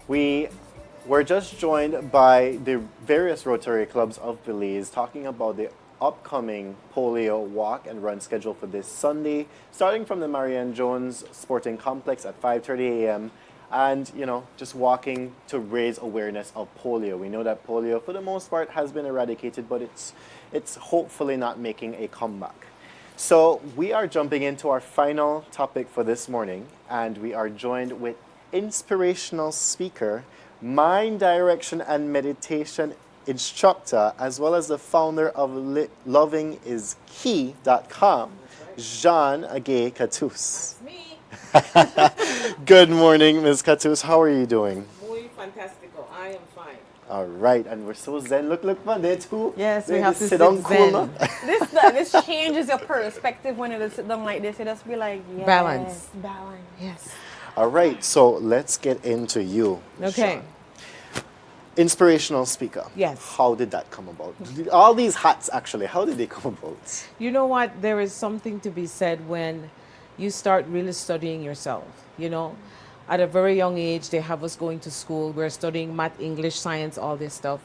We were just joined by the various Rotary clubs of Belize talking about the upcoming polio walk and run schedule for this Sunday, starting from the Marianne Jones Sporting Complex at 5:30 a.m. and just walking to raise awareness of polio. We know that polio for the most part has been eradicated, but it's hopefully not making a comeback. So we are jumping into our final topic for this morning, and we are joined with inspirational speaker, mind direction and meditation instructor, as well as the founder of lovingiskey.com, Jeanne Aguet Cattouse. That's me. Good morning, Ms. Cattouse. How are you doing? Muy fantastico. I am fine. All right, and we're so zen. Look, man, there too. Yes, They we have just to sit sit down cool, zen. no? This changes your perspective when you sit down like this. You just be like, yes, Balance. balance. Yes. All right, so let's get into you, Okay. Jeanne. Inspirational speaker. Yes. How did that come about? All these hats, actually, how did they come about? You know what? There is something to be said when you start really studying yourself. At a very young age, they have us going to school. We're studying math, English, science, all this stuff.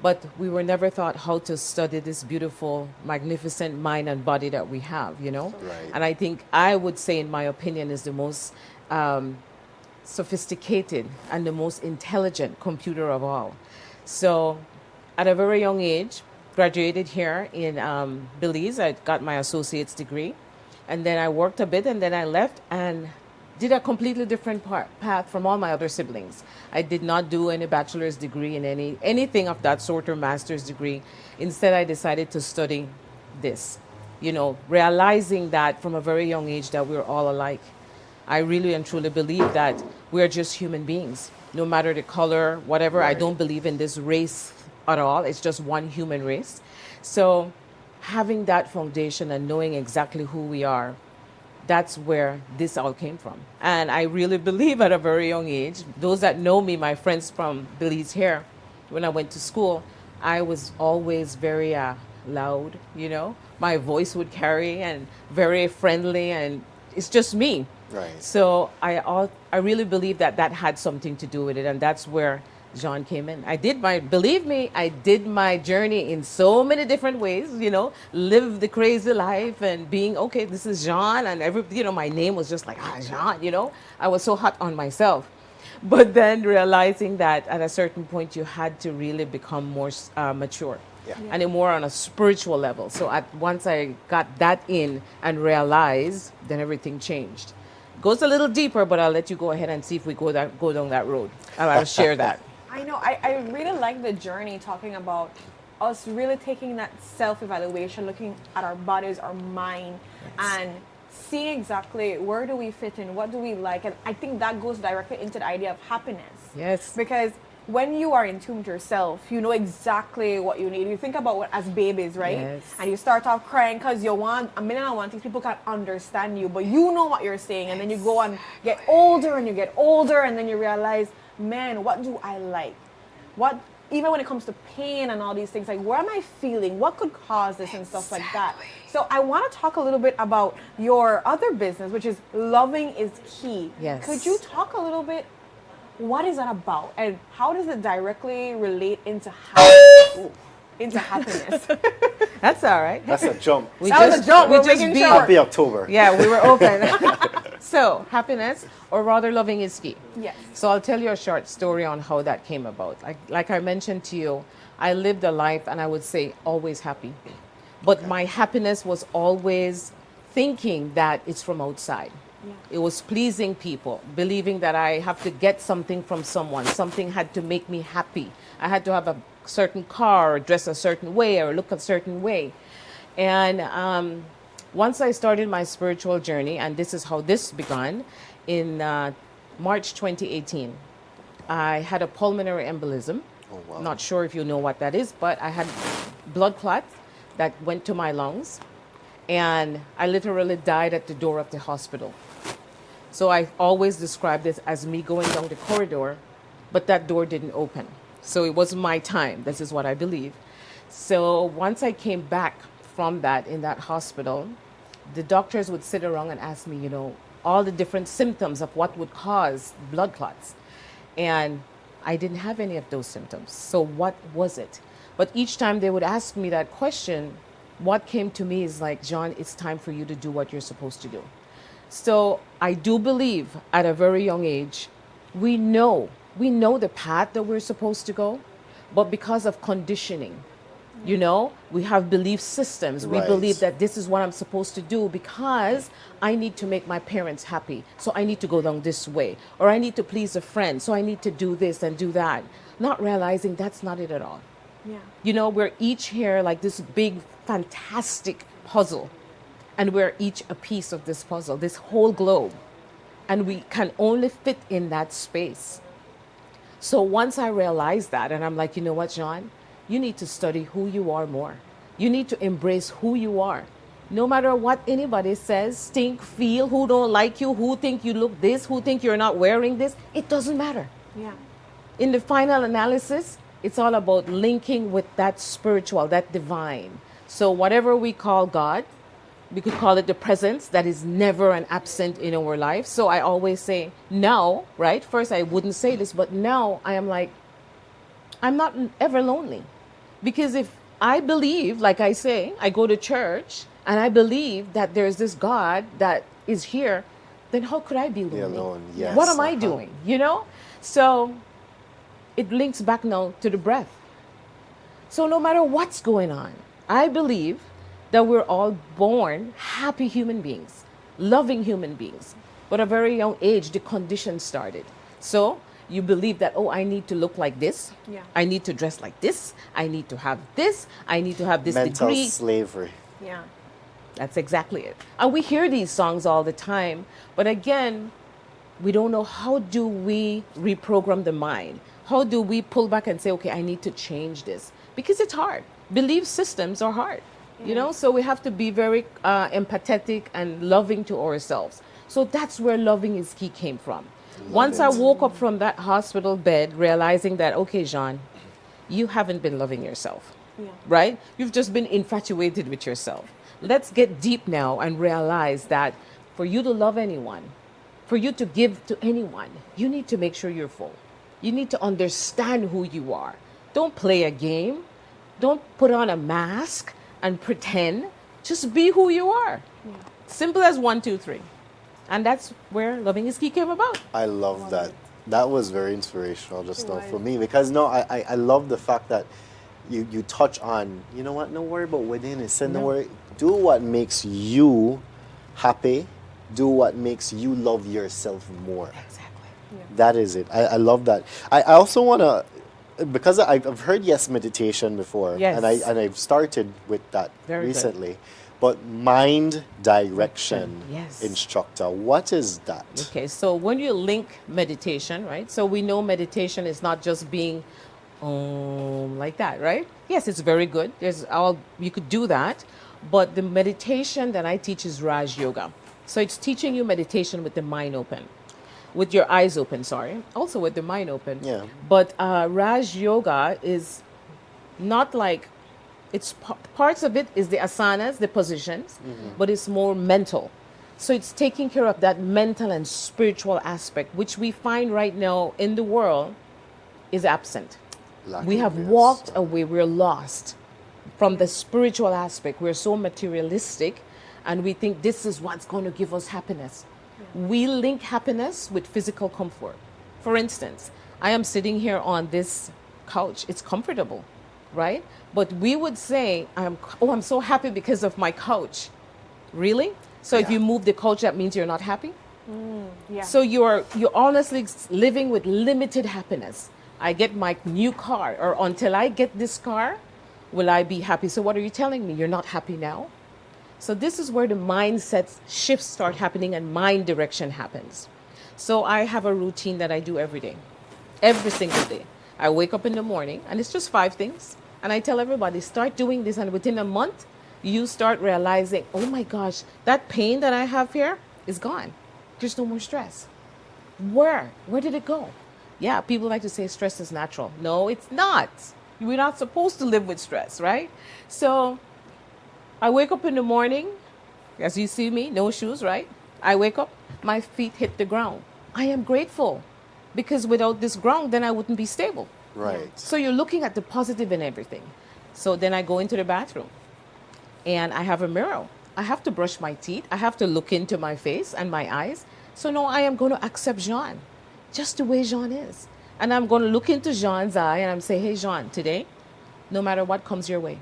But we were never taught how to study this beautiful, magnificent mind and body that we have, Right. And I think I would say, in my opinion, is the most sophisticated and the most intelligent computer of all. So at a very young age, graduated here in Belize. I got my associate's degree. And then I worked a bit and then I left and did a completely different path from all my other siblings. I did not do any bachelor's degree in anything of that sort or master's degree. Instead, I decided to study this, realizing that from a very young age that we're all alike. I really and truly believe that we're just human beings, no matter the color, whatever. I Right. don't believe in this race at all. It's just one human race. So having that foundation and knowing exactly who we are, that's where this all came from. And I really believe at a very young age, those that know me, my friends from Belize here, when I went to school, I was always very loud, My voice would carry and very friendly, and it's just me. Right. So I really believe that had something to do with it, and that's where Jeanne came in. I did my journey in so many different ways, live the crazy life and being, okay, this is Jeanne, and my name was just like, Jeanne, I was so hot on myself. But then realizing that at a certain point you had to really become more mature. Yeah. And more on a spiritual level. So once I got that in and realized, then everything changed. Goes a little deeper, but I'll let you go ahead and see if we go down that road. I'll share that. I know. I really like the journey talking about us really taking that self-evaluation, looking at our bodies, our mind, and seeing exactly where do we fit in, what do we like. And I think that goes directly into the idea of happiness. Yes. Because when you are in tune to yourself, you know exactly what you need. You think about what as babies, right? Yes. And you start off crying because you want, a minute I want things, people can't understand you, but you know what you're saying. And then you go and get older and you get older, and then you realize, man, what do I like? Even when it comes to pain and all these things, like, where am I feeling? What could cause this and stuff like that? So I want to talk a little bit about your other business, which is Loving is Key. Yes. Could you talk a little bit? What is that about, and how does it directly relate into happiness? That's all right. That's a jump. That was a joke. we We're just making be- sure. Happy October. Yeah, we were open. So, happiness, or rather loving is key. Yes. So I'll tell you a short story on how that came about. Like I mentioned to you, I lived a life, and I would say always happy. But my happiness was always thinking that it's from outside. Yeah. It was pleasing people, believing that I have to get something from someone. Something had to make me happy. I had to have a certain car, or dress a certain way, or look a certain way. And once I started my spiritual journey, and this is how this began, in March 2018, I had a pulmonary embolism. Oh, wow. Not sure if you know what that is, but I had blood clots that went to my lungs, and I literally died at the door of the hospital. So I always describe this as me going down the corridor, but that door didn't open. So it wasn't my time. This is what I believe. So once I came back from that in that hospital, the doctors would sit around and ask me, all the different symptoms of what would cause blood clots. And I didn't have any of those symptoms. So what was it? But each time they would ask me that question, what came to me is like, John, it's time for you to do what you're supposed to do. So I do believe at a very young age, we know the path that we're supposed to go, but because of conditioning, we have belief systems. We Right. believe that this is what I'm supposed to do because I need to make my parents happy. So I need to go down this way. Or I need to please a friend. So I need to do this and do that. Not realizing that's not it at all. Yeah. We're each here like this big, fantastic puzzle. And we're each a piece of this puzzle, this whole globe. And we can only fit in that space. So once I realized that, and I'm like, you know what, John? You need to study who you are more. You need to embrace who you are. No matter what anybody says, think, feel, who don't like you, who think you look this, who think you're not wearing this, it doesn't matter. Yeah. In the final analysis, it's all about linking with that spiritual, that divine. So whatever we call God, we could call it the presence that is never an absent in our life. So I always say now, right? First, I wouldn't say this, but now I am like, I'm not ever lonely. Because if I believe, like I say, I go to church and I believe that there's this God that is here, then how could I be lonely? alone, yes. What am I Uh-huh. doing? So it links back now to the breath. So no matter what's going on, I believe that we're all born happy human beings, loving human beings. But at a very young age, the condition started. So you believe that, oh, I need to look like this. Yeah. I need to dress like this. I need to have this. I need to have this Mental degree. slavery. Yeah. That's exactly it. And we hear these songs all the time. But again, we don't know how do we reprogram the mind? How do we pull back and say, okay, I need to change this? Because it's hard. Belief systems are hard. So we have to be very empathetic and loving to ourselves. So that's where loving is key came from. Once I woke up from that hospital bed, realizing that, okay, Jeanne, you haven't been loving yourself, right? You've just been infatuated with yourself. Let's get deep now and realize that for you to love anyone, for you to give to anyone, you need to make sure you're full. You need to understand who you are. Don't play a game. Don't put on a mask and pretend. Just be who you are. Simple as 1, 2, 3. And that's where Loving is Key came about. I love that. That was very inspirational just now was. for me because I love the fact that you touch on, you know what, no worry about within it. Say no worry. Do what makes you happy. Do what makes you love yourself more. Exactly. That is it. I love that. I also want to, because I've heard yes meditation before, Yes. and I've started with that Very good. recently. But mind direction Yes. instructor, what is that? Okay, so when you link meditation, right? So we know meditation is not just being like that, right? Yes, it's very good. You could do that, but the meditation that I teach is Raj Yoga. So it's teaching you meditation with the mind open, with your eyes open. Sorry, also with the mind open. Yeah. But Raj Yoga is not like parts of it is the asanas, the positions, but it's more mental. So it's taking care of that mental and spiritual aspect, which we find right now in the world is absent. We have Yes. walked away, we're lost from the spiritual aspect. We're so materialistic and we think this is what's going to give us happiness. We link happiness with physical comfort. For instance, I am sitting here on this couch. It's comfortable, right? But we would say, I'm so happy because of my couch. Really? So if Yeah. you move the couch, that means you're not happy? Yeah. So you're honestly living with limited happiness. I get my new car, or until I get this car, will I be happy? So what are you telling me? You're not happy now? So this is where the mindset shifts start happening and mind direction happens. So I have a routine that I do every day, every single day. I wake up in the morning, and it's just 5 things. And I tell everybody, start doing this, and within a month, you start realizing, oh my gosh, that pain that I have here is gone. There's no more stress. Where did it go? Yeah, people like to say stress is natural. No, it's not. We're not supposed to live with stress, right? So I wake up in the morning, as you see me, no shoes, right? I wake up, my feet hit the ground. I am grateful because without this ground, then I wouldn't be stable. Right. So you're looking at the positive in everything. So then I go into the bathroom and I have a mirror. I have to brush my teeth. I have to look into my face and my eyes. So now I am going to accept Jeanne, just the way Jeanne is. And I'm going to look into Jeanne's eye and I'm say, hey, Jeanne, today, no matter what comes your way,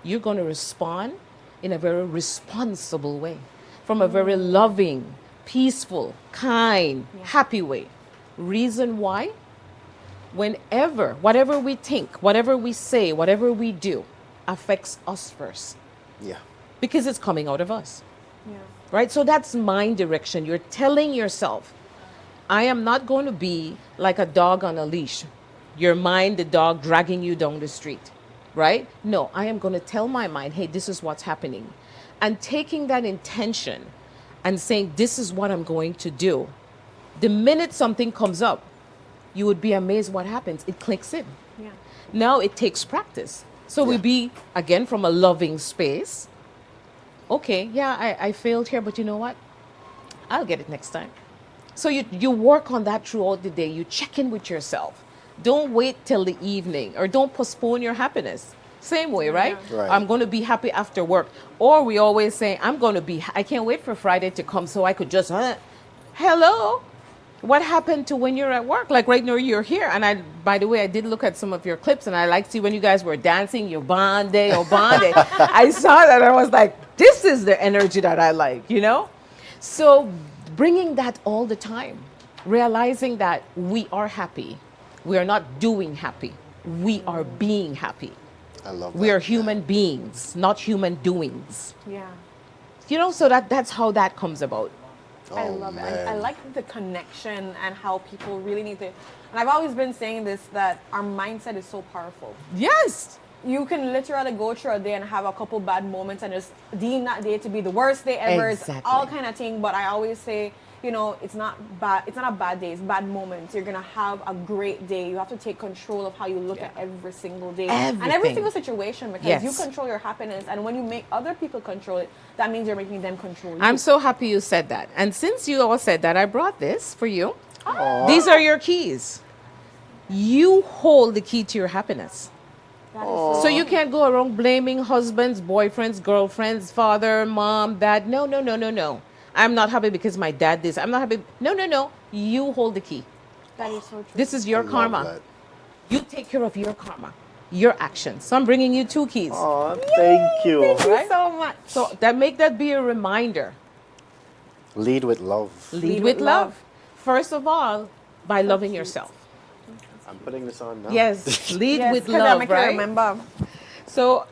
you're going to respond in a very responsible way, from a very loving, peaceful, kind, happy way. Reason why? Whenever, whatever we think, whatever we say, whatever we do affects us first, Yeah. because it's coming out of us, Yeah. right? So that's mind direction. You're telling yourself, I am not going to be like a dog on a leash. Your mind, the dog dragging you down the street, right? No, I am going to tell my mind, hey, this is what's happening. And taking that intention and saying, this is what I'm going to do. The minute something comes up, you would be amazed what happens. It clicks in. Yeah. Now it takes practice. So we Yeah. be, again, from a loving space. Okay, yeah, I failed here, but you know what? I'll get it next time. So you work on that throughout the day. You check in with yourself. Don't wait till the evening, or don't postpone your happiness. Same way, right? Right. I'm going to be happy after work. Or we always say, I can't wait for Friday to come so I could just, hello? What happened to when you're at work? Like right now you're here. And by the way, I did look at some of your clips and I like to see when you guys were dancing, your bande. I saw that. I was like, this is the energy that I like, you know? So bringing that all the time, realizing that we are happy. We are not doing happy. We are being happy. I love that. We are human beings, not human doings. Yeah. You know, so that's how that comes about. I Oh, love it. man. I like the connection and how people really need to. And I've always been saying this, that our mindset is so powerful. Yes. You can literally go through a day and have a couple bad moments and just deem that day to be the worst day ever. It's Exactly. all kind of thing. But I always say, you know, it's not bad. It's not a bad day. It's bad moments. You're gonna have a great day. You have to take control of how you look at every single day and every Everything. single situation, because Yes. you control your happiness. And when you make other people control it, that means you're making them control you. I'm so happy you said that. And since you all said that, I brought this for you. These are your keys. You hold the key to your happiness. That is So you can't go around blaming husbands, boyfriends, girlfriends, father, mom, dad. No, no, no, no, no. I'm not happy because my dad this. I'm not happy. No, no, no. You hold the key. that is so true. This is I your love karma. that. You take care of your karma, your actions. So I'm bringing you 2 keys. Aw, thank you. Thank you Right? so much. So that be a reminder. Lead with love. Lead with love. First of all, by loving yourself. I'm putting this on now. Yes, lead Yes, with 'cause I love, make it right? remember. So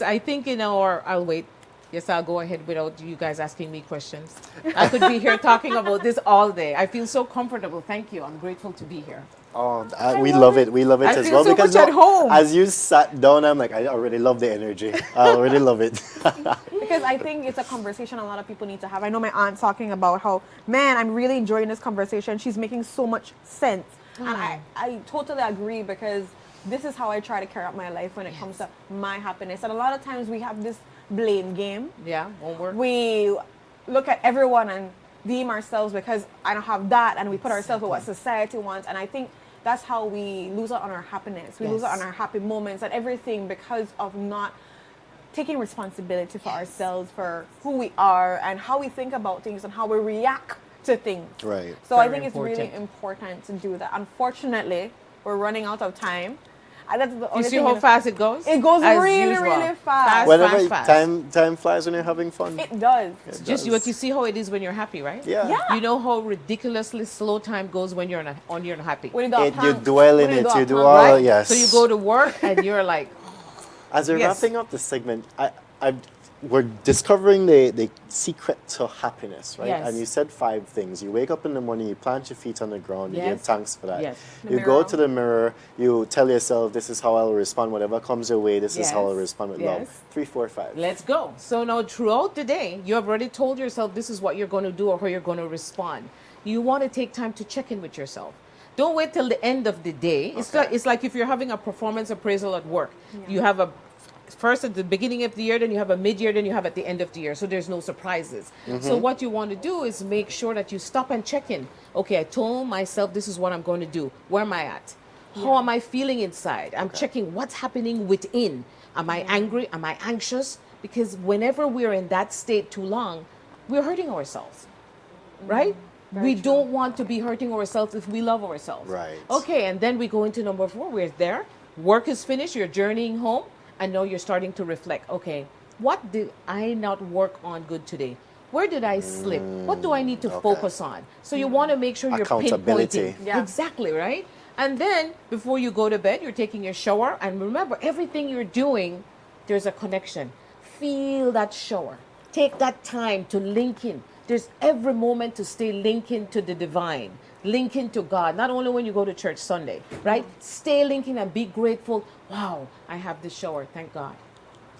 I think I'll wait. Yes, I'll go ahead without you guys asking me questions. I could be here talking about this all day. I feel so comfortable. Thank you. I'm grateful to be here. Oh, we love it. We love it I as feel well so because much at home. as you sat down, I'm like, I already love the energy. I already love it. Because I think it's a conversation a lot of people need to have. I know my aunt's talking about how, man, I'm really enjoying this conversation. She's making so much sense. And I totally agree, because this is how I try to carry out my life when it comes to my happiness. And a lot of times we have this blame game. Yeah, won't work. We look at everyone and deem ourselves because I don't have that, and we put ourselves with what society wants. And I think that's how we lose out on our happiness. We lose out Yes. on our happy moments and everything, because of not taking responsibility for ourselves, for who we are and how we think about things and how we react to things. Right. So I Very think it's really important to do that. Unfortunately, we're running out of time. And that's the You only see thing. how fast it goes? It goes As really, usual. really fast. Whenever fast. time flies when you're having fun. It does. It Just does. what you see how it is when you're happy, right? Yeah. Yeah. You know how ridiculously slow time goes when you're unhappy. When you do a You plank, dwell in when it. do a You do plank, all. Right? Yes. So you go to work and you're like, As we're Yes. wrapping up this segment, we're discovering the secret to happiness, right? Yes. And you said 5 things. You wake up in the morning, you plant your feet on the ground, you give Yes. thanks for that. Yes. You The go mirror. to the mirror, you tell yourself, this is how I'll respond. Whatever comes your way, this is how I'll Yes. respond with Yes. love. 3, 4, 5. let's go. So now throughout the day, you have already told yourself this is what you're going to do or how you're going to respond. You want to take time to check in with yourself. Don't wait till the end of the day. Okay. It's like if you're having a performance appraisal at work. You have a first at the beginning of the year, then you have a mid-year, then you have at the end of the year. So there's no surprises. So what you want to do is make sure that you stop and check in. Okay, I told myself this is what I'm going to do. Where am I at? How am I feeling inside? I'm checking what's happening within. Am I angry? Am I anxious? Because whenever we're in that state too long, we're hurting ourselves, right? We don't want to be hurting ourselves if we love ourselves. Right. Okay, and then we go into number 4. We're there. Work is finished. You're journeying home. And now you're starting to reflect. Okay, what did I not work on good today? Where did I slip? What do I need to focus on? So you want to make sure you're Accountability. pinpointing. Exactly, right? And then before you go to bed, you're taking your shower. And remember, everything you're doing, there's a connection. Feel that shower. Take that time to link in. There's every moment to stay linking to the divine, linking to God, not only when you go to church Sunday, right? Stay linking and be grateful. Wow, I have this shower, thank God.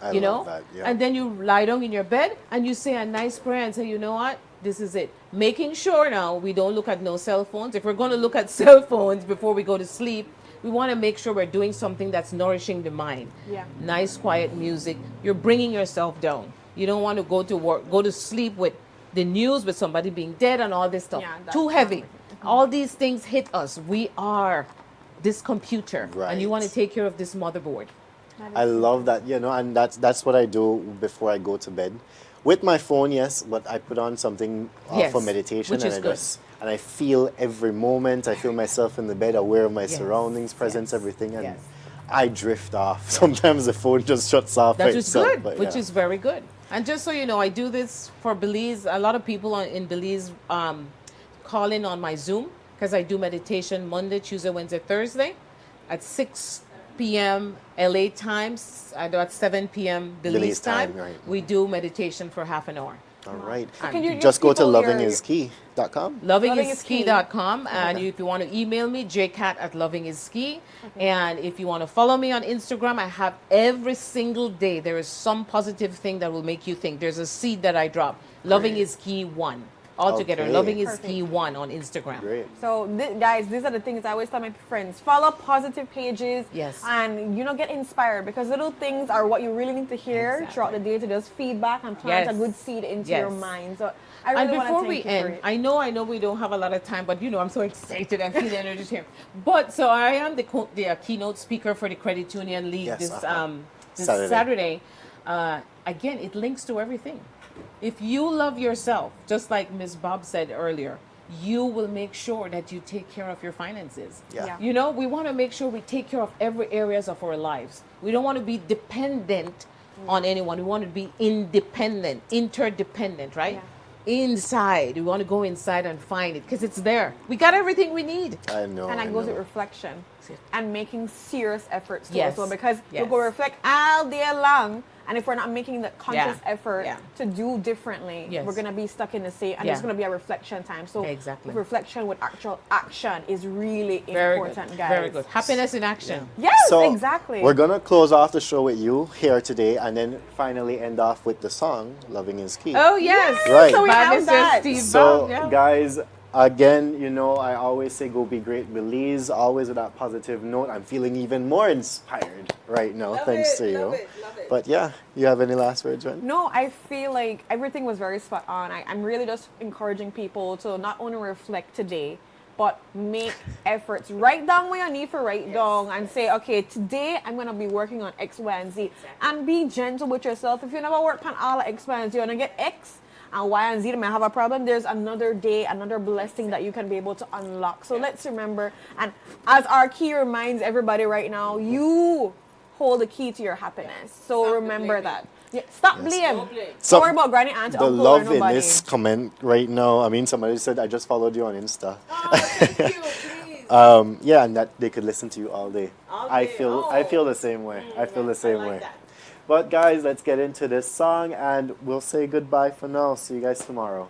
I you love know? that, yeah. And then you lie down in your bed and you say a nice prayer and say, you know what? This is it. Making sure now we don't look at no cell phones. If we're going to look at cell phones before we go to sleep, we want to make sure we're doing something that's nourishing the mind. Yeah. Nice, quiet music. You're bringing yourself down. You don't want to go to work, go to sleep with the news, with somebody being dead and all this stuff. Yeah, that's Too heavy. not- All these things hit us. We are this computer. And you Right. want to take care of this motherboard. I love that, you know, and that's what I do before I go to bed. With my phone, yes, but I put on something Yes, for meditation, which and is I good. and I feel every moment. I feel myself in the bed, aware of my Yes, surroundings, presence, yes, everything, and yes. I drift off. Sometimes the phone just shuts off by That is itself. good, but which yeah. is very good. And just so you know, I do this for Belize. A lot of people in Belize call in on my Zoom because I do meditation Monday, Tuesday, Wednesday, Thursday at 6 p.m. LA times, at 7 p.m. Belize Belize time, time. right. We do meditation for half an hour. All right. Can you Just give go to people your- lovingiskey.com. Lovingiskey.com, and if you want to email me, jcat@lovingiskey. And if you want to follow me on Instagram, I have every single day there is some positive thing that will make you think. There's a seed that I drop. Loving Great. is Key 1 altogether. Okay. Loving is Perfect. Key 1 on Instagram. Great. So, guys, these are the things I always tell my friends. Follow positive pages. Yes. And, get inspired because little things are what you really need to hear Exactly. throughout the day to just feedback and plant a Yes. good seed into Yes. your mind. So, I really And want to before thank we you for end, it. I know we don't have a lot of time, but I'm so excited. I feel the energy here. But so I am the keynote speaker for the Credit Union League Yes, this this Saturday. Saturday. Again, it links to everything. If you love yourself, just like Ms. Bob said earlier, you will make sure that you take care of your finances. Yeah. Yeah. We want to make sure we take care of every areas of our lives. We don't want to be dependent on anyone. We want to be independent, interdependent, right? Inside. We want to go inside and find it because it's there. We got everything we need. I know. And I that goes with know. reflection and making serious efforts too Yes. as well because Yes. we go reflect all day long, and if we're not making the conscious Yeah. effort Yeah. to do differently, Yes. we're gonna be stuck in the same, and Yeah. there's gonna be a reflection time. So Exactly. reflection with actual action is really Very important, good. guys. Very good. Happiness in action. Yes, So exactly. we're gonna close off the show with you here today, and then finally end off with the song "Loving Is Key." Oh yes. Right. So we By have Mr. that. Steve So, Baum, yeah. guys, again, I always say go be great, Belize. Always with that positive note. I'm feeling even more inspired right now, Love thanks it, to you. love it, love it. But yeah, you have any last words, Jen? No, I feel like everything was very spot on. I'm really just encouraging people to not only reflect today, but make efforts. Write down what you need for write down and say, okay, today I'm going to be working on X, Y, and Z. And be gentle with yourself. If you never work on all of X, Y, and Z, you're going to get X and Y and Z may have a problem. There's another day, another blessing that you can be able to unlock. So let's remember, and as our key reminds everybody right now, you hold the key to your happiness. So Stop remember blaming. that. Yeah, stop blame. Don't blame. So, Don't worry about granny, aunt, The uncle, or love in nobody. this comment right now. I mean, somebody said I just followed you on Insta. Oh, thank you, please. Yeah, and that they could listen to you all day. All I day. feel Oh. I feel the same way. I feel the same I like way. that. But guys, let's get into this song and we'll say goodbye for now. See you guys tomorrow.